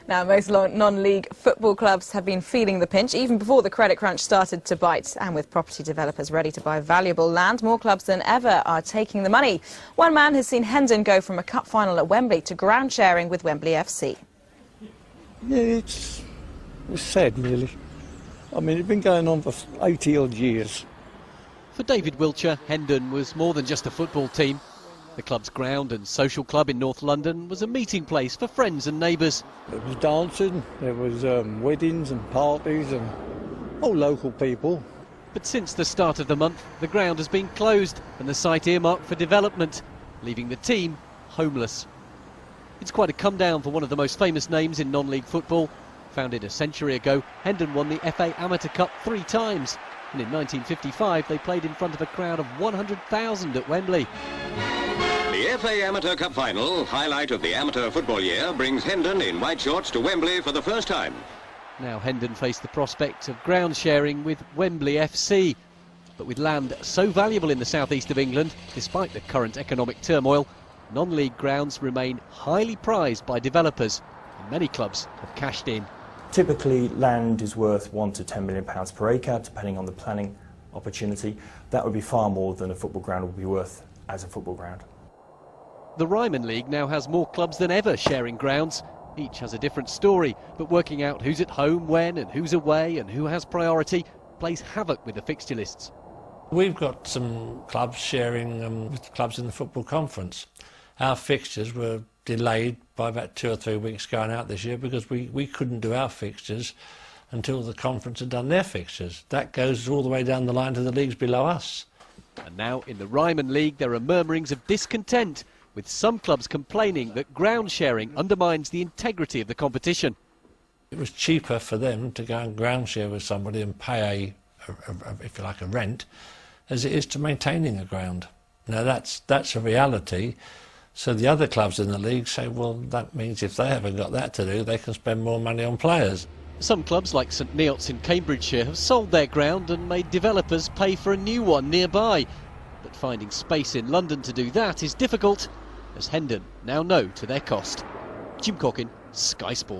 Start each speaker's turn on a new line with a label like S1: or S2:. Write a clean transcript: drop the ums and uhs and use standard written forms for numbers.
S1: Now, most non-league football clubs have been feeling the pinch even before the credit crunch started to bite. And with property developers ready to buy valuable land, more clubs than ever are taking the money. One man has seen Hendon go from a cup final at Wembley to ground sharing with Wembley FC.
S2: Yeah, it's sad, really. I mean, it's been going on for 80-odd years.
S3: For David Wiltshire, Hendon was more than just a football team. The club's ground and social club in North London was a meeting place for friends and neighbours.
S2: There was dancing, there was weddings and parties and all local people.
S3: But since the start of the month, the ground has been closed and the site earmarked for development, leaving the team homeless. It's quite a come down for one of the most famous names in non-league football. Founded a century ago, Hendon won the FA Amateur Cup 3 times. And in 1955, they played in front of a crowd of 100,000 at Wembley.
S4: The FA Amateur Cup final, highlight of the amateur football year, brings Hendon in white shorts to Wembley for the first time.
S3: Now Hendon face the prospect of ground sharing with Wembley FC. But with land so valuable in the southeast of England, despite the current economic turmoil, non-league grounds remain highly prized by developers, and many clubs have cashed in.
S5: Typically, land is worth £1 to £10 million per acre, depending on the planning opportunity. That would be far more than a football ground would be worth as a football ground.
S3: The Ryman League now has more clubs than ever sharing grounds. Each has a different story, but working out who's at home when and who's away and who has priority plays havoc with the fixture lists.
S6: We've got some clubs sharing with the clubs in the football conference. Our fixtures were delayed by about 2 or 3 weeks going out this year because we couldn't do our fixtures until the conference had done their fixtures. That goes all the way down the line to the leagues below us.
S3: And now in the Ryman League there are murmurings of discontent, with some clubs complaining that ground sharing undermines the integrity of the competition.
S6: It was cheaper for them to go and ground share with somebody and pay if you like, a rent, as it is to maintaining a ground. Now that's a reality. So the other clubs in the league say, well, that means if they haven't got that to do, they can spend more money on players.
S3: Some clubs like St Neots in Cambridgeshire have sold their ground and made developers pay for a new one nearby. But finding space in London to do that is difficult, as Hendon now know to their cost. Jim Corkin, Sky Sport.